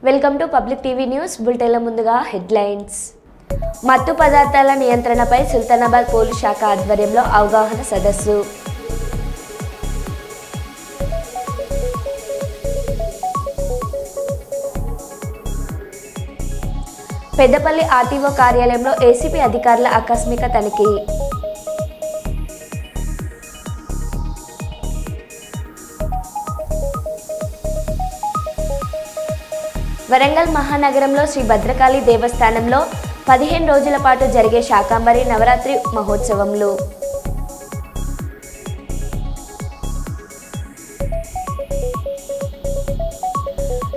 Welcome to Public TV news. బులెటిన్ల ముందుగా headlines. మత్తు పదార్థాల నియంత్రణపై సుల్తానాబాద్ పోలీస్ శాఖ ఆధ్వర్యంలో అవగాహన సదస్సు. పెద్దపల్లి ఆర్టీఓ కార్యాలయంలో ఏసీపీ అధికారుల ఆకస్మిక తనిఖీ. వరంగల్ మహానగరంలో శ్రీ భద్రకాళి దేవస్థానంలో 15 రోజుల పాటు జరిగే శాకాంబరి నవరాత్రి మహోత్సవంలో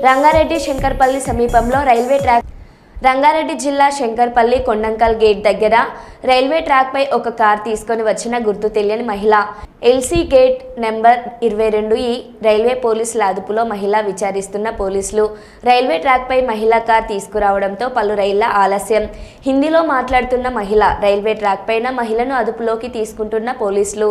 రంగారెడ్డి శంకర్పల్లి సమీపంలో రైల్వే ట్రాక్. రంగారెడ్డి జిల్లా శంకర్పల్లి కొండంకల్ గేట్ దగ్గర రైల్వే ట్రాక్పై ఒక కార్ తీసుకొని వచ్చిన గుర్తు తెలియని మహిళ. ఎల్సీ గేట్ నెంబర్ 22 రైల్వే పోలీసుల అదుపులో మహిళ విచారిస్తున్న పోలీసులు. రైల్వే ట్రాక్పై మహిళా కార్ తీసుకురావడంతో పలు రైళ్ల ఆలస్యం. హిందీలో మాట్లాడుతున్న మహిళ. రైల్వే ట్రాక్ పైన మహిళను అదుపులోకి తీసుకుంటున్న పోలీసులు.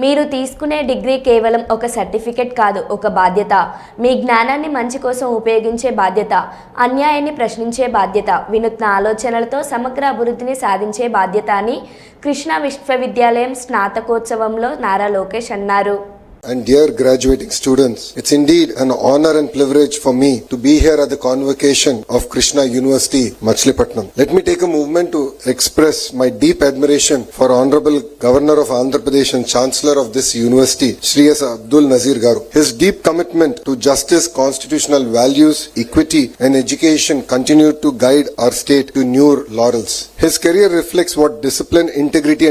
మీరు తీసుకునే డిగ్రీ కేవలం ఒక సర్టిఫికెట్ కాదు, ఒక బాధ్యత. మీ జ్ఞానాన్ని మంచి కోసం ఉపయోగించే బాధ్యత, అన్యాయాన్ని ప్రశ్నించే బాధ్యత, వినూత్న ఆలోచనలతో సమగ్ర అభివృద్ధిని సాధించే బాధ్యత అని కృష్ణా విశ్వవిద్యాలయం స్నాతకోత్సవంలో నారా లోకేష్ అన్నారు. And dear graduating students, it's indeed an honor and privilege for me to be here at the convocation of Krishna University, Machilipatnam. Let me take a moment to express my deep admiration for Honorable Governor of Andhra Pradesh and Chancellor of this university, Shri S. Abdul Nazir Garu. His deep commitment to justice, constitutional values, equity and education continued to guide our state to new laurels. His career reflects what discipline, integrity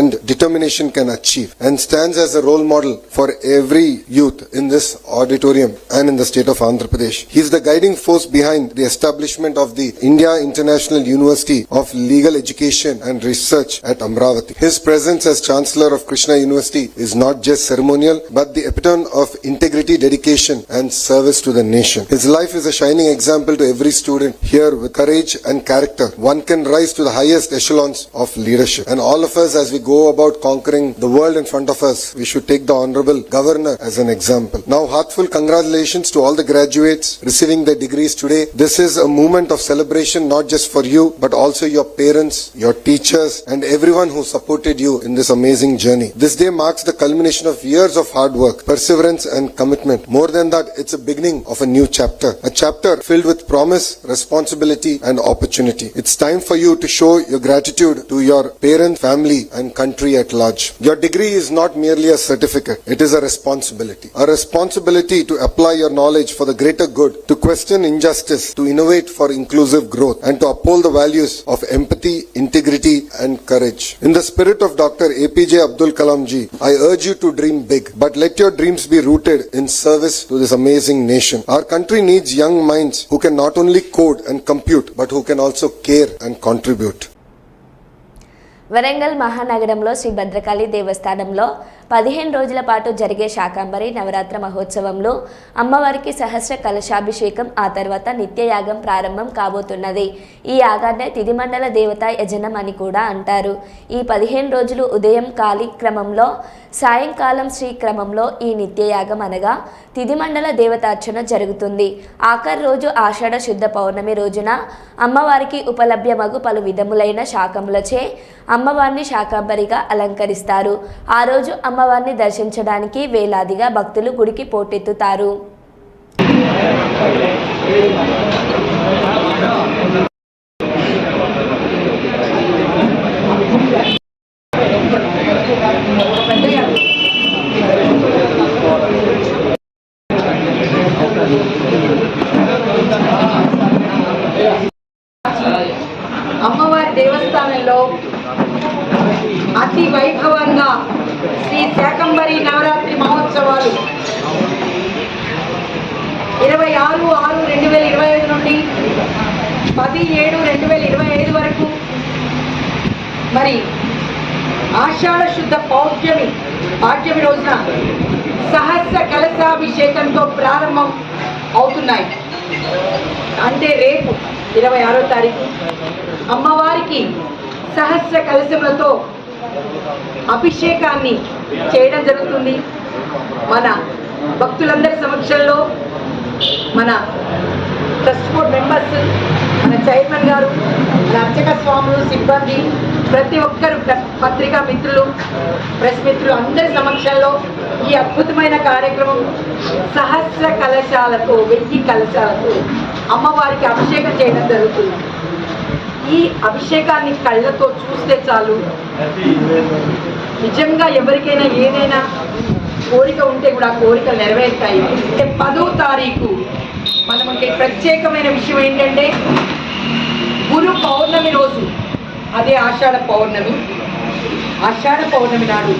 and determination can achieve and stands as a role model for every youth in this auditorium and in the state of Andhra Pradesh. He is the guiding force behind the establishment of the India International University of Legal Education and Research at Amravati. His presence as Chancellor of Krishna University is not just ceremonial but the epitome of integrity, dedication and service to the nation. His life is a shining example to every student here with courage and character. One can rise to the highest echelons of leadership. And all of us, as we go about conquering the world in front of us, we should take the honorable Honorable Governor as an example. Now, heartfelt congratulations to all the graduates receiving their degrees today. This is a moment of celebration not just for you, but also your parents, your teachers, and everyone who supported you in this amazing journey. This day marks the culmination of years of hard work, perseverance, and commitment. More than that, it's a beginning of a new chapter. A chapter filled with promise, responsibility, and opportunity. It's time for you to show your gratitude to your parents, family, and country at large. Your degree is not merely a certificate. It is a responsibility. A responsibility to apply your knowledge for the greater good, to question injustice, to innovate for inclusive growth, and to uphold the values of empathy, integrity, and courage. In the spirit of Dr. APJ Abdul Kalam ji, I urge you to dream big, but let your dreams be rooted in service to this amazing nation. Our country needs young minds who can not only code and compute, but who can also care and contribute. Warangal మహానగరంలో శ్రీ భద్రకాళి దేవస్థానంలో 15 రోజుల పాటు జరిగే శాకంబరి నవరాత్ర మహోత్సవంలో అమ్మవారికి సహస్ర కలశాభిషేకం, ఆ తర్వాత నిత్యయాగం ప్రారంభం కాబోతున్నది. ఈ యాగాన్నే తిదిమండల దేవత యజనం అని కూడా అంటారు. ఈ 15 రోజులు ఉదయం కాలి క్రమంలో, సాయంకాలం శ్రీ క్రమంలో ఈ నిత్యయాగం అనగా తిదిమండల దేవతార్చన జరుగుతుంది. ఆఖరి రోజు ఆషాఢ శుద్ధ పౌర్ణమి రోజున అమ్మవారికి ఉపలభ్యమగు పలు విధములైన శాకములచే అమ్మవారిని శాకంబరిగా అలంకరిస్తారు. ఆ రోజు అమ్మవారిని దర్శించడానికి వేలాదిగా భక్తులు గుడికి పోటెత్తుతారు. అమ్మవారి దేవస్థానంలో అతి వైభవంగా శ్రీ శాకంబరి నవరాత్రి మహోత్సవాలు 26/6/2025 నుండి 10/7/2025 వరకు, మరి ఆషాఢ శుద్ధ పాడ్యమి రోజున సహస్ర కలశాభిషేకంతో ప్రారంభం అవుతున్నాయి. అంటే రేపు 26వ తారీఖు అమ్మవారికి సహస్ర కలశములతో అభిషేకాన్ని చేయడం జరుగుతుంది. మన భక్తులందరి సమక్షంలో మన ట్రస్ట్ బోర్డ్ మెంబర్స్, మన చైర్మన్ గారు, మన అర్చక స్వాములు, సిబ్బంది, ప్రతి ఒక్కరు, పత్రికా మిత్రులు, ప్రెస్ మిత్రులు అందరి సమక్షంలో ఈ అద్భుతమైన కార్యక్రమం సహస్ర కలశాలతో 1000 కలశాలతో అమ్మవారికి అభిషేకం చేయడం జరుగుతుంది. ఈ అభిషేకాన్ని కళ్ళతో చూస్తే చాలు, నిజంగా ఎవరికైనా ఏదైనా కోరిక ఉంటే కూడా కోరికలు నెరవేరుతాయి. 10వ తారీఖు మనకి ప్రత్యేకమైన విషయం ఏంటంటే గురు పౌర్ణమి రోజు, అదే ఆషాఢ పౌర్ణమి నాడు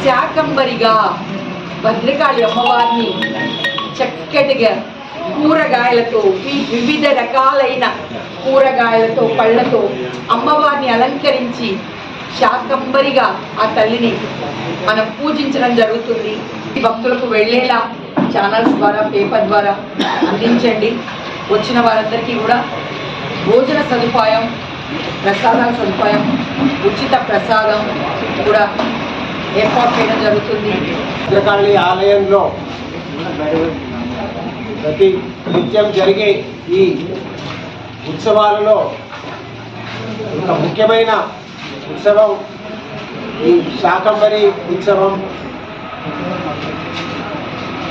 శాకంబరిగా భద్రకాళి అమ్మవారిని చక్కటిగా కూరగాయలతో, వివిధ రకాలైన కూరగాయలతో, పళ్ళతో అమ్మవారిని అలంకరించి శాకంబరిగా ఆ తల్లిని మనం పూజించడం జరుగుతుంది. భక్తులకు వెళ్ళేలా ఛానల్స్ ద్వారా, పేపర్ ద్వారా అందించండి. వచ్చిన వారందరికీ కూడా భోజన సదుపాయం, ప్రసాదాల సదుపాయం, ఉచిత ప్రసాదం కూడా ఏర్పాటు చేయడం జరుగుతుంది. భద్రకాళి ఆలయంలో ప్రతి నిత్యం జరిగే ఈ ఉత్సవాలలో ఒక ముఖ్యమైన ఉత్సవం ఈ శాకంబరి ఉత్సవం.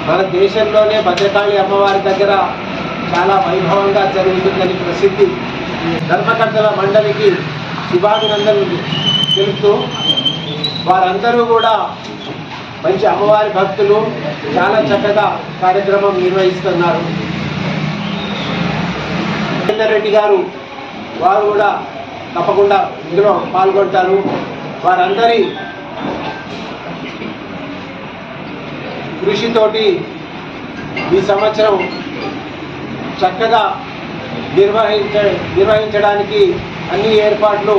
మన దేశంలోనే భద్రకాళి అమ్మవారి దగ్గర చాలా వైభవంగా జరుగుతుందని ప్రసిద్ధి. ధర్మకర్తల మండలికి శుభాభినందనలు తెలుపుతూ, వారందరూ కూడా మంచి అమ్మవారి భక్తులు, చాలా చక్కగా కార్యక్రమం నిర్వహిస్తున్నారు. రాజేందర్ రెడ్డి గారు వారు కూడా తప్పకుండా ఇందులో పాల్గొంటారు. వారందరి కృషితోటి ఈ సంవత్సరం చక్కగా నిర్వహించడానికి అన్ని ఏర్పాట్లు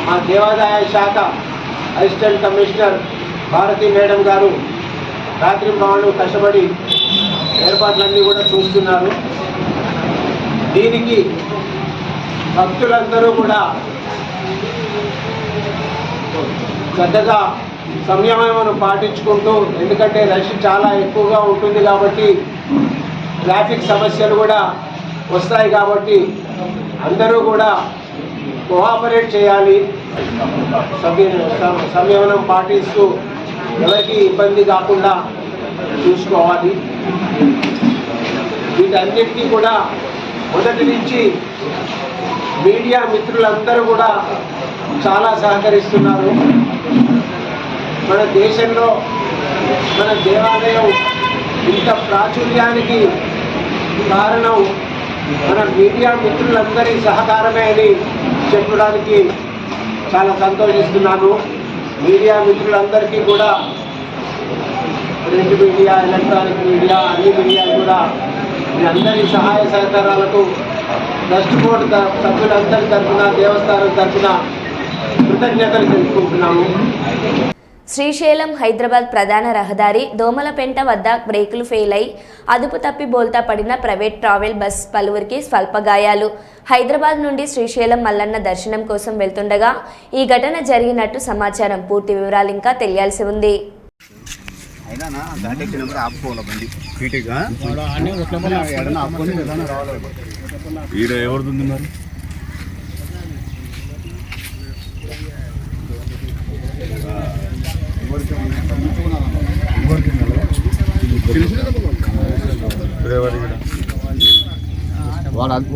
మా దేవాదాయ శాఖ అసిస్టెంట్ కమిషనర్ భారతి మేడం గారు రాత్రి పగలు కష్టపడి ఏర్పాట్లన్నీ కూడా చూస్తున్నారు. దీనికి భక్తులందరూ కూడా చక్కగా సంయమనం పాటించుకుంటూ, ఎందుకంటే రష్ చాలా ఎక్కువగా ఉంటుంది కాబట్టి ట్రాఫిక్ సమస్యలు కూడా వస్తాయి కాబట్టి అందరూ కూడా కోఆపరేట్ చేయాలి, సంయమనం పాటిస్తూ ఎవరికి ఇబ్బంది కాకుండా చూసుకోవాలి. వీటన్నిటికీ కూడా మొదటి నుంచి మీడియా మిత్రులందరూ కూడా చాలా సహకరిస్తున్నారు. మన దేశంలో మన దేవాలయం ఇంత ప్రాచుర్యానికి కారణం మన మీడియా మిత్రులందరి సహకారమే అని చెప్పడానికి చాలా సంతోషిస్తున్నాను. మీడియా మిత్రులందరికీ కూడా, ప్రింట్ మీడియా, ఎలక్ట్రానిక్ మీడియా, అన్ని మీడియాలు కూడా మీ అందరి సహాయ సహకారాలకు ట్రస్ట్ బోర్డు సభ్యులందరి తరఫున, దేవస్థానం తరఫున కృతజ్ఞతలు తెలుపుకుంటున్నాము. శ్రీశైలం హైదరాబాద్ ప్రధాన రహదారి దోమలపెంట వద్ద బ్రేకులు ఫెయిల్ అయి అదుపు తప్పి బోల్తా పడిన ప్రైవేట్ ట్రావెల్ బస్ పలువురికి స్వల్ప గాయాలు. హైదరాబాద్ నుండి శ్రీశైలం మల్లన్న దర్శనం కోసం వెళ్తుండగా ఈ ఘటన జరిగినట్టు సమాచారం. పూర్తి వివరాలు ఇంకా తెలియాల్సి ఉంది.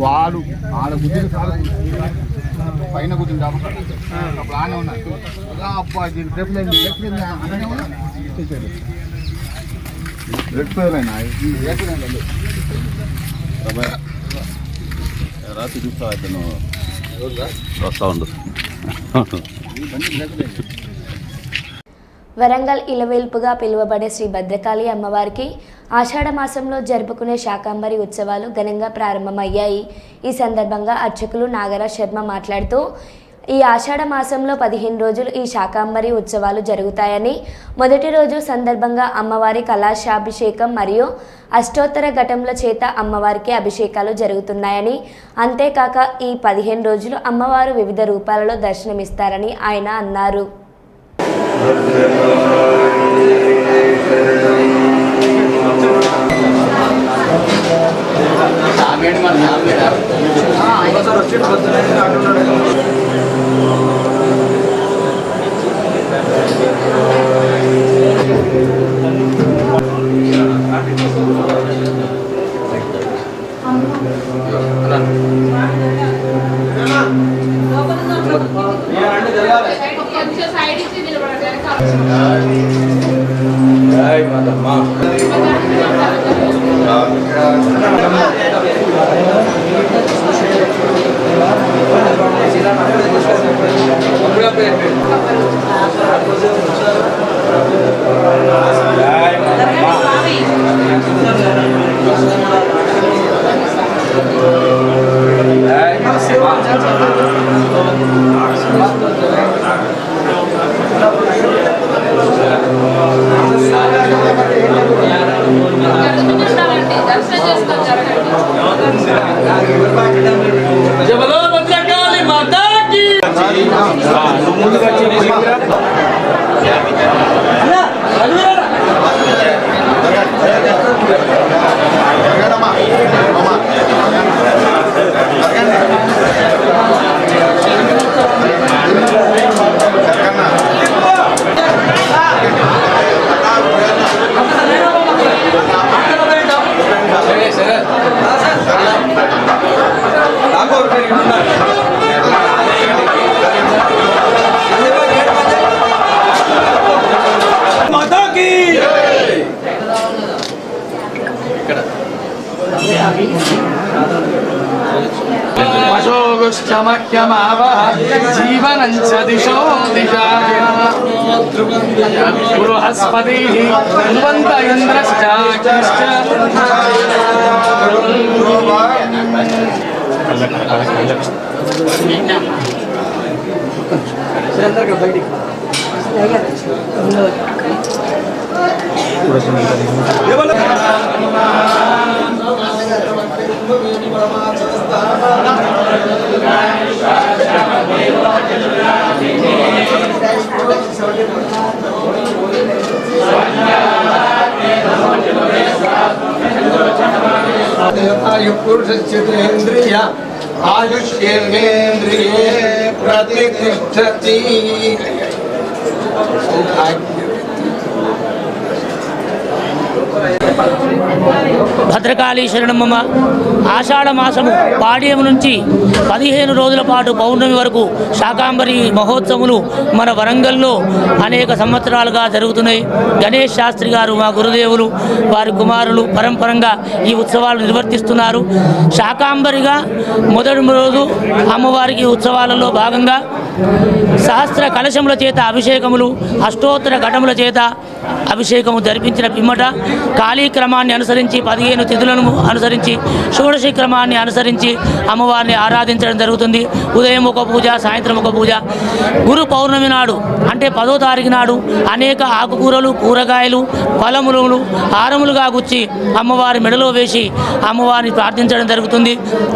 వాడు ఆడ గుద్దిన పైన గుద్దిన ప్లాన్ ఉన్నాయి. అబ్బా రాత్రి చూస్తా అతను వస్తా ఉండు. వరంగల్ ఇలవేల్పుగా పిలువబడే శ్రీ భద్రకాళి అమ్మవారికి ఆషాఢ మాసంలో జరుపుకునే శాకంబరి ఉత్సవాలు ఘనంగా ప్రారంభమయ్యాయి. ఈ సందర్భంగా అర్చకులు నాగరాజ్ శర్మ మాట్లాడుతూ ఈ ఆషాఢ మాసంలో 15 రోజులు ఈ శాకంబరి ఉత్సవాలు జరుగుతాయని, మొదటి రోజు సందర్భంగా అమ్మవారి కలశాభిషేకం మరియు అష్టోత్తర ఘటముల చేత అమ్మవారికి అభిషేకాలు జరుగుతున్నాయని, అంతేకాక ఈ 15 రోజులు అమ్మవారు వివిధ రూపాలలో దర్శనమిస్తారని ఆయన అన్నారు. జీవనం చ దిశో దిశా బృహస్పతి ధ్రువంత ఇంద్రశ్చాగ్నిశ్చ పురుషేంద్రియ ఆయుష్యేంద్రియే ప్రతిష్టతి. భద్రకాళీ శరణమ్మ. ఆషాఢ మాసము పాడ్యము నుంచి 15 రోజుల పాటు పౌర్ణమి వరకు శాకాంబరి మహోత్సవములు మన వరంగల్లో అనేక సంవత్సరాలుగా జరుగుతున్నాయి. గణేష్ శాస్త్రి గారు మా గురుదేవులు, వారి కుమారులు పరంపరంగా ఈ ఉత్సవాలు నిర్వర్తిస్తున్నారు. శాకాంబరిగా మొదటి రోజు అమ్మవారికి ఉత్సవాలలో భాగంగా సహస్ర కలశముల చేత అభిషేకములు, అష్టోత్తర ఘటముల చేత అభిషేకము జరిపించిన పిమ్మట కాళీక్రమాన్ని అనుసరించి 15 తిథులను అనుసరించి షోడశి క్రమాన్ని అనుసరించి అమ్మవారిని ఆరాధించడం జరుగుతుంది. ఉదయం ఒక పూజ, సాయంత్రం ఒక పూజ. గురు పౌర్ణమి నాడు అంటే 10వ తారీఖు నాడు అనేక ఆకుకూరలు, కూరగాయలు, ఫలములు హారములుగా గుచ్చి అమ్మవారి మెడలో వేసి అమ్మవారిని ప్రార్థించడం జరుగుతుంది.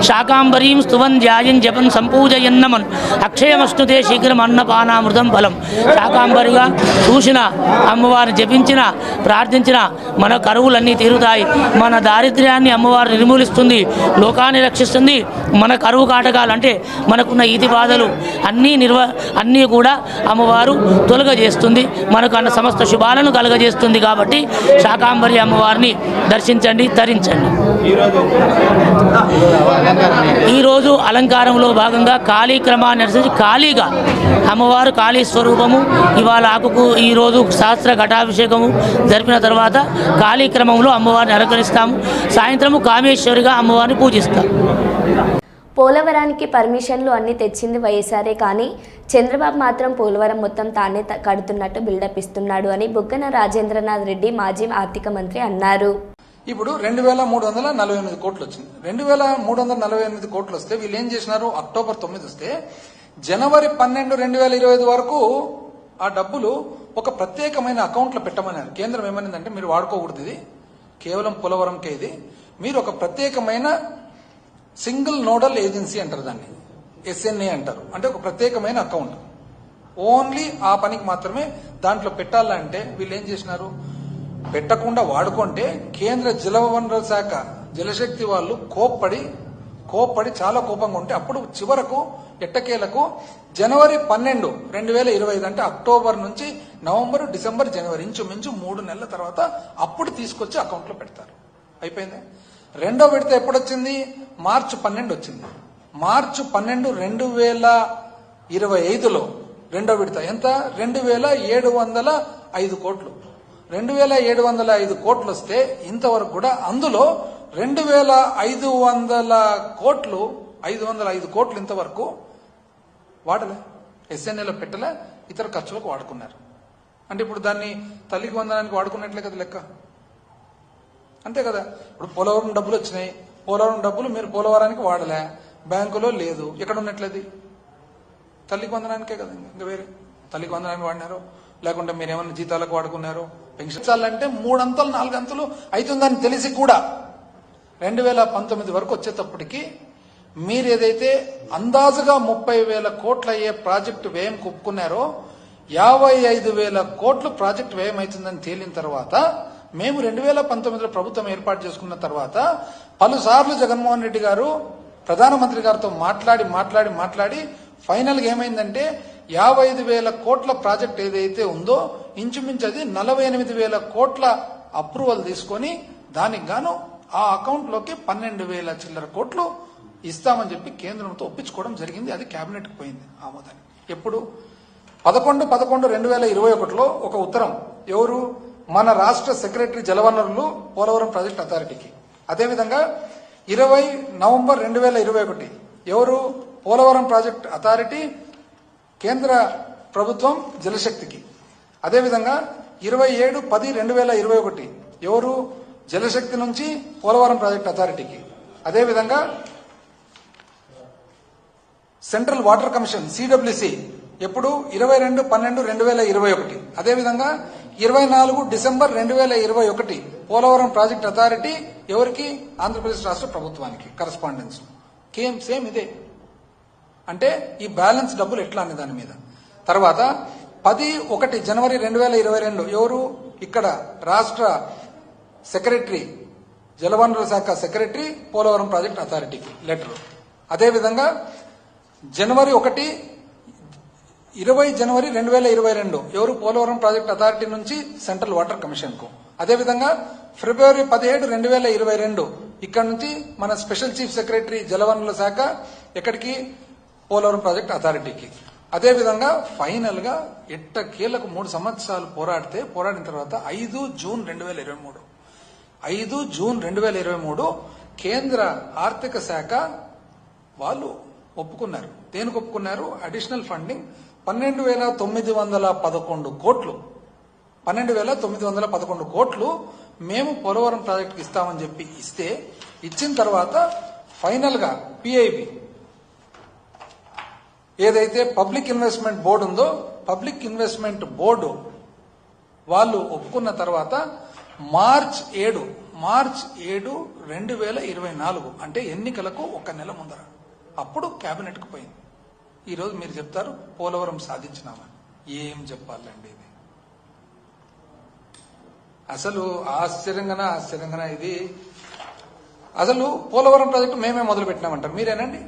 శాకాంబరీం స్తువన్ ధ్యాయం జపన్ సంపూజయన్నమన్ అక్షయమశ్నుతే శీఘ్రం అన్నపానామృతం ఫలం. శాకాంబరిగా చూసిన అమ్మవారిని జపించిన, ప్రార్థించిన మన కరువులన్నీ తీరుతాయి. మన దారిద్ర్యాన్ని అమ్మవారు నిర్మూలిస్తుంది, లోకాన్ని రక్షిస్తుంది. మన కరువు కాటకాలు అంటే మనకున్న ఈతి బాధలు అన్నీ కూడా అమ్మవారు తొలగజేస్తుంది. మనకు అన్న సమస్త శుభాలను కలగజేస్తుంది. కాబట్టి శాకాంబరి అమ్మవారిని దర్శించండి, తరించండి. ఈరోజు అలంకారంలో భాగంగా కాళీక్రమాన్ని అనుసరించి కాళీగా అమ్మవారు కాళీ స్వరూపము. ఇవాళ ఆకుకు ఈరోజు సహస్ర ఘటాభిషేకము జరిపిన తర్వాత కాళీక్రమంలో అమ్మవారిని అలంకరిస్తాము. సాయంత్రము కామేశ్వరిగా అమ్మవారిని పూజిస్తాం. పోలవరానికి పర్మిషన్లు అన్నీ తెచ్చింది వైఎస్ఆర్ఏ, కానీ చంద్రబాబు మాత్రం పోలవరం మొత్తం తానే కడుతున్నట్టు బిల్డప్ ఇస్తున్నాడు అని బుగ్గన రాజేంద్రనాథ్ రెడ్డి మాజీ ఆర్థిక మంత్రి అన్నారు. ఇప్పుడు 2348 కోట్లు వచ్చింది. 2348 కోట్లు వస్తే వీళ్ళు ఏం చేసినారు? అక్టోబర్ 9 వస్తే జనవరి 12, 2025 వరకు ఆ డబ్బులు ఒక ప్రత్యేకమైన అకౌంట్లో పెట్టమన్నారు. కేంద్రం ఏమనిందంటే మీరు వాడుకోకూడదు, ఇది కేవలం పోలవరంకే, ఇది మీరు ఒక ప్రత్యేకమైన సింగిల్ నోడల్ ఏజెన్సీ అంటారు, దాన్ని SNA అంటారు. అంటే ఒక ప్రత్యేకమైన అకౌంట్ ఓన్లీ ఆ పనికి మాత్రమే దాంట్లో పెట్టాలంటే వీళ్ళు ఏం చేసినారు? పెట్టకుండా వాడుకుంటే కేంద్ర జలవనరుల శాఖ జలశక్తి వాళ్ళు కోప్పడి చాలా కోపంగా ఉంటే అప్పుడు చివరకు ఎట్టకేలకు జనవరి 12, 2025 అంటే అక్టోబర్ నుంచి నవంబర్, డిసెంబర్, జనవరి ఇంచుమించు 3 నెలల తర్వాత అప్పుడు తీసుకొచ్చి అకౌంట్లో పెడతారు. అయిపోయింది. రెండో విడత ఎప్పుడొచ్చింది? మార్చి 12 వచ్చింది. మార్చి 12, 2025లో రెండో విడత ఎంత? 2705 కోట్లు. 2705 కోట్లు వస్తే ఇంతవరకు కూడా అందులో 2500 కోట్లు, 505 కోట్లు ఇంతవరకు వాడలే, SNAలో పెట్టలే, ఇతర ఖర్చులకు వాడుకున్నారు. అంటే ఇప్పుడు దాన్ని తల్లికి వందనానికి వాడుకున్నట్లే కదా లెక్క, అంతే కదా. ఇప్పుడు పోలవరం డబ్బులు వచ్చినాయి, పోలవరం డబ్బులు మీరు పోలవరానికి వాడలే, బ్యాంకులో లేదు, ఎక్కడ ఉన్నట్లది? తల్లికి వందనానికే కదా. ఇంకా వేరే తల్లికి వందనానికి వాడినారు, లేకుంటే మీరేమన్నా జీతాలకు వాడుకున్నారు. పెన్షన్ అంటే 3 అంతలు 4 అంతలు అవుతుందని తెలిసి కూడా 2019 వరకు వచ్చేటప్పటికి మీరు ఏదైతే అందాజుగా 30,000 కోట్లు అయ్యే ప్రాజెక్టు వ్యయం ఒప్పుకున్నారో 55,000 కోట్లు ప్రాజెక్టు వ్యయం అవుతుందని తేలిన తర్వాత మేము 2019లో ప్రభుత్వం ఏర్పాటు చేసుకున్న తర్వాత పలుసార్లు జగన్మోహన్ రెడ్డి గారు ప్రధానమంత్రి గారితో మాట్లాడి ఫైనల్ గా ఏమైందంటే 55,000 కోట్ల ప్రాజెక్ట్ ఏదైతే ఉందో ఇంచుమించు అది 48,000 కోట్ల అప్రూవల్ తీసుకొని దానికి గాను ఆ అకౌంట్ లోకి 12,000 చిల్లర కోట్లు ఇస్తామని చెప్పి కేంద్రంతో ఒప్పించుకోవడం జరిగింది. అది కేబినెట్ కు పోయింది ఆమోదానికి. ఎప్పుడు? 11/11/2021లో ఒక ఉత్తరం ఎవరు? మన రాష్ట్ర సెక్రటరీ జలవనరులు పోలవరం ప్రాజెక్ట్ అథారిటీకి. అదేవిధంగా 20 నవంబర్ 2021 ఎవరు? పోలవరం ప్రాజెక్ట్ అథారిటీ కేంద్ర ప్రభుత్వం జలశక్తికి. అదేవిధంగా 27/10/2021 ఎవరు? జలశక్తి నుంచి పోలవరం ప్రాజెక్ట్ అథారిటీకి. అదేవిధంగా సెంట్రల్ వాటర్ కమిషన్ CWC ఎప్పుడు? 22/12/2021. అదేవిధంగా 24 డిసెంబర్ 2021 పోలవరం ప్రాజెక్ట్ అథారిటీ ఎవరికి? ఆంధ్రప్రదేశ్ రాష్ట్ర ప్రభుత్వానికి కరస్పాండెన్స్ సేమ్ ఇదే. అంటే ఈ బ్యాలెన్స్ డబ్బులు ఎట్లా అనే దాని మీద. తర్వాత 10/1 జనవరి 2022 ఎవరు? ఇక్కడ రాష్ట్ర సెక్రటరీ జలవనరుల శాఖ సెక్రటరీ పోలవరం ప్రాజెక్ట్ అథారిటీకి లెటర్. అదేవిధంగా జనవరి 2022 ఎవరు పోలవరం ప్రాజెక్ట్ అథారిటీ నుంచి సెంట్రల్ వాటర్ కమిషన్ కు. అదేవిధంగా ఫిబ్రవరి 17, 2022 ఇక్కడ నుంచి మన స్పెషల్ చీఫ్ సెక్రటరీ జలవనరుల శాఖ ఎక్కడికి, పోలవరం ప్రాజెక్ట్ అథారిటీకి. అదేవిధంగా ఫైనల్ గా ఎట్టకేలకు 3 సంవత్సరాలు పోరాడిన తర్వాత 5 జూన్ 2023 కేంద్ర ఆర్థిక శాఖ వాళ్ళు ఒప్పుకున్నారు. దేనికి ఒప్పుకున్నారు? అడిషనల్ ఫండింగ్ 12,911 కోట్లు 12,911 కోట్లు మేము పోలవరం ప్రాజెక్టుకి ఇస్తామని చెప్పి ఇచ్చిన తర్వాత ఫైనల్ గా పిఐబి ఏదైతే పబ్లిక్ ఇన్వెస్ట్మెంట్ బోర్డు ఉందో, పబ్లిక్ ఇన్వెస్ట్మెంట్ బోర్డు వాళ్ళు ఒప్పుకున్న తర్వాత మార్చ్ 7, 2024 అంటే ఎన్నికలకు 1 నెల ముందర అప్పుడు కేబినెట్ కు పోయింది. ఈ రోజు మీరు చెప్తారు పోలవరం సాధించినామని. ఏం చెప్పాలండి ఇది? అసలు ఆశ్చర్యంగా ఇది. అసలు పోలవరం ప్రాజెక్టు మేమే మొదలు పెట్టినామంటారు. మీరేనండి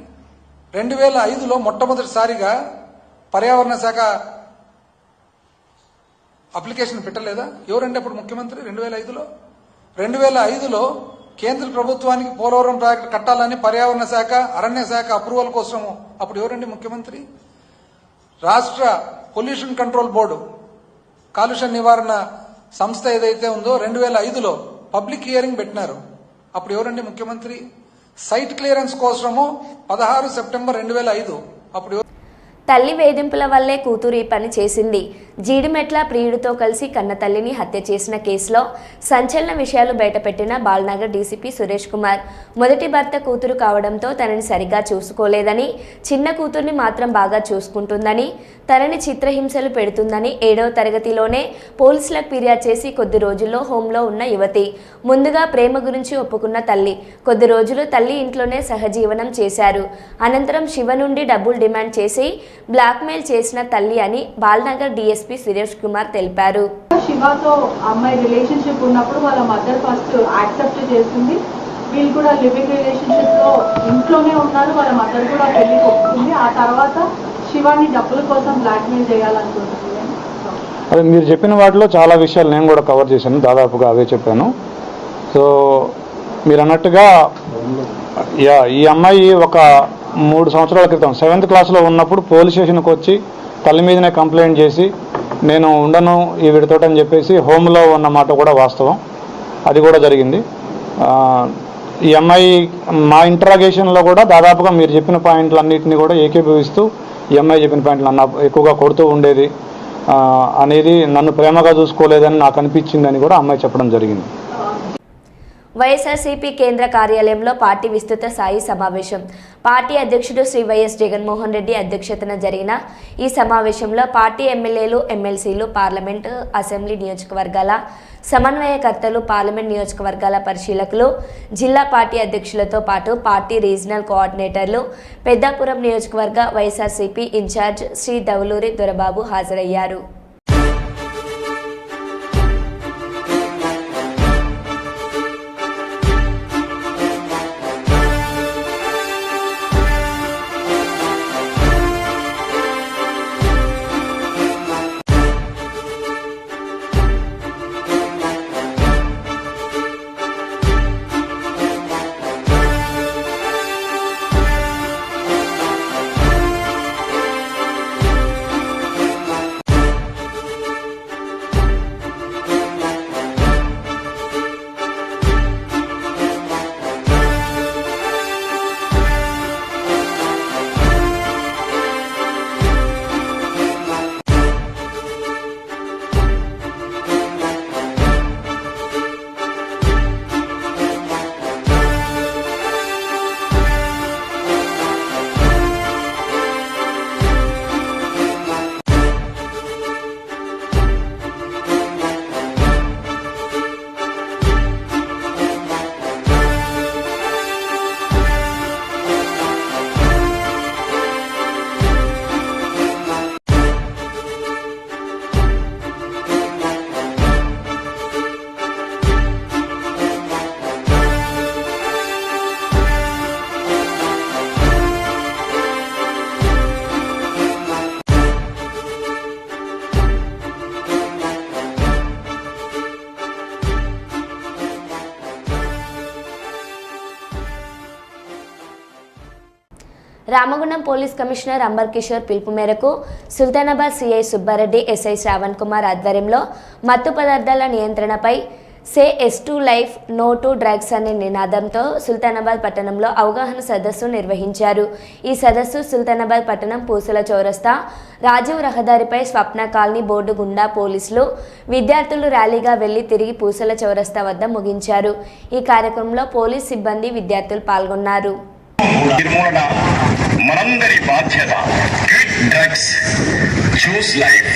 2005లో మొట్టమొదటిసారిగా పర్యావరణ శాఖ అప్లికేషన్ పెట్టలేదా? ఎవరంటే అప్పుడు ముఖ్యమంత్రి 2005లో కేంద్ర ప్రభుత్వానికి పోలవరం ప్రాజెక్టు కట్టాలని పర్యావరణ శాఖ, అరణ్య శాఖ అప్రూవల్ కోసము అప్పుడు ఎవరండి ముఖ్యమంత్రి? రాష్ట్ర పొల్యూషన్ కంట్రోల్ బోర్డు, కాలుష్య నివారణ సంస్థ ఏదైతే ఉందో 2005లో పబ్లిక్ హియరింగ్ పెట్టినారు. అప్పుడు ఎవరండి ముఖ్యమంత్రి? సైట్ క్లియరెన్స్ కోసము 16 సెప్టెంబర్ 2005 అప్పుడు తల్లి వేధింపుల వల్లే కూతురు ఈ పని చేసింది. జీడిమెట్ల ప్రియుడితో కలిసి కన్న తల్లిని హత్య చేసిన కేసులో సంచలన విషయాలు బయటపెట్టిన బాల్నగర్ డీసీపీ సురేష్ కుమార్. మొదటి భర్త కూతురు కావడంతో తనని సరిగా చూసుకోలేదని, చిన్న కూతుర్ని మాత్రం బాగా చూసుకుంటుందని, తనని చిత్రహింసలు పెడుతుందని 7వ తరగతిలోనే పోలీసులకు ఫిర్యాదు చేసి కొద్ది రోజుల్లో హోంలో ఉన్న యువతి. ముందుగా ప్రేమ గురించి ఒప్పుకున్న తల్లి కొద్ది రోజులు తల్లి ఇంట్లోనే సహజీవనం చేశారు. అనంతరం శివ నుండి డబ్బులు డిమాండ్ చేసి బ్లాక్మెయిల్ చేసిన తల్లి అని బాల్నగర్ డీఎస్పీ సురేష్ కుమార్ తెలిపారు. శివతో అమ్మాయి రిలేషన్షిప్ ఉన్నప్పుడు వాళ్ళ మదర్ ఫస్ట్ యాక్సెప్ట్ చేసింది. వీళ్ళు కూడా లివింగ్ రిలేషన్షిప్ లో ఇంట్లోనే ఉన్నారు. వాళ్ళ మదర్ కూడా పెళ్లి ఒప్పుకుంది. ఆ తర్వాత శివాని డబ్బుల కోసం బ్లాక్మెయిల్ చేయాలనుకుంటుంది. అదే మీరు చెప్పిన వాటిలో చాలా విషయాలు నేను కూడా కవర్ చేశాను, దాదాపుగా అవే చెప్పాను. సో మీరు అన్నట్టుగా ఈ అమ్మాయి ఒక 3 సంవత్సరాల క్రితం 7th క్లాస్లో ఉన్నప్పుడు పోలీస్ స్టేషన్కి వచ్చి తల్లి మీదనే కంప్లైంట్ చేసి నేను ఉండను ఈ వీడితోటి అని చెప్పేసి హోమ్లో ఉన్న మాట కూడా వాస్తవం. అది కూడా జరిగింది. ఈ అమ్మాయి మా ఇంటరాగేషన్లో కూడా దాదాపుగా మీరు చెప్పిన పాయింట్లన్నింటినీ కూడా ఏకీభవిస్తూ ఈ అమ్మాయి చెప్పిన పాయింట్లు నన్ను ఎక్కువగా కొడుతూ ఉండేది అనేది, నన్ను ప్రేమగా చూసుకోలేదని నాకు అనిపించిందని కూడా అమ్మాయి చెప్పడం జరిగింది. వైఎస్ఆర్సీపీ కేంద్ర కార్యాలయంలో పార్టీ విస్తృత స్థాయి సమావేశం. పార్టీ అధ్యక్షుడు శ్రీ వైఎస్ జగన్మోహన్ రెడ్డి అధ్యక్షతన జరిగిన ఈ సమావేశంలో పార్టీ ఎమ్మెల్యేలు, ఎమ్మెల్సీలు, పార్లమెంటు, అసెంబ్లీ నియోజకవర్గాల సమన్వయకర్తలు, పార్లమెంట్ నియోజకవర్గాల పరిశీలకులు, జిల్లా పార్టీ అధ్యక్షులతో పాటు పార్టీ రీజనల్ కోఆర్డినేటర్లు, పెద్దాపురం నియోజకవర్గ వైఎస్ఆర్సీపీ ఇన్ఛార్జ్ శ్రీ దౌలూరి దొరబాబు హాజరయ్యారు. రామగుండం పోలీస్ కమిషనర్ అంబర్ కిషోర్ పిలుపు మేరకు సుల్తానాబాద్ సిఐ సుబ్బారెడ్డి ఎస్ఐ శ్రావణ్ కుమార్ ఆధ్వర్యంలో మత్తు పదార్థాల నియంత్రణపై say yes to life no to drugs అనే నినాదంతో సుల్తానాబాద్ పట్టణంలో అవగాహన సదస్సు నిర్వహించారు. ఈ సదస్సు సుల్తానాబాద్ పట్టణం పూసల చౌరస్తా రాజీవ్ రహదారిపై స్వప్న కాలనీ బోర్డు గుండా పోలీసులు విద్యార్థులు ర్యాలీగా వెళ్లి తిరిగి పూసల చౌరస్తా వద్ద ముగించారు. ఈ కార్యక్రమంలో పోలీస్ సిబ్బంది విద్యార్థులు పాల్గొన్నారు. నిర్మూలన మనందరి బాధ్యత. Quit drugs, choose life.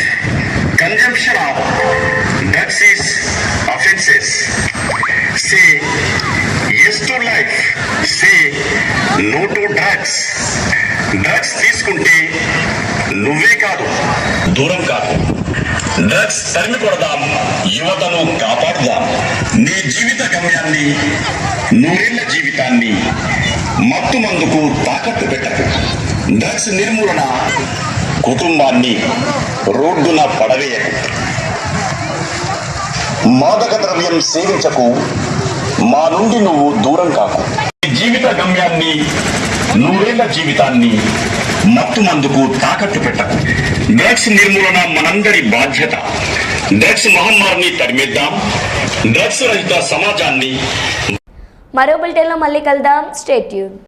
Consumption of drugs is offences. Say yes to life, say no to drugs. Drugs తీసుకుంటే నువ్వే కాదు, దూరం కాదు. డ్రగ్స్ తరిమి కొడదాం, యువతను కాపాడుదాం. నీ జీవిత గమ్యాన్ని, నూరేళ్ల జీవితాన్ని మత్తు మందుకు తాకట్టు పెట్టకు. డ్రగ్స్ నిర్మూలన కుటుంబాన్ని రోడ్డున పడవేయకు. మాదక ద్రవ్యం సేవించకు, మా నుండి నువ్వు దూరం కాకు. జీవిత గమ్యాన్ని, నూరేళ్ల జీవితాన్ని మత్తు మందుకు తాకట్టు పెట్టకు. డ్రగ్స్ నిర్మూలన మనందరి బాధ్యత. డ్రగ్స్ మహమ్మారిని తరిమేద్దాం. డ్రగ్స్ రహిత సమాజాన్ని. మరో బులెటిన్లో మళ్ళీ కలుద్దాం. Stay tune.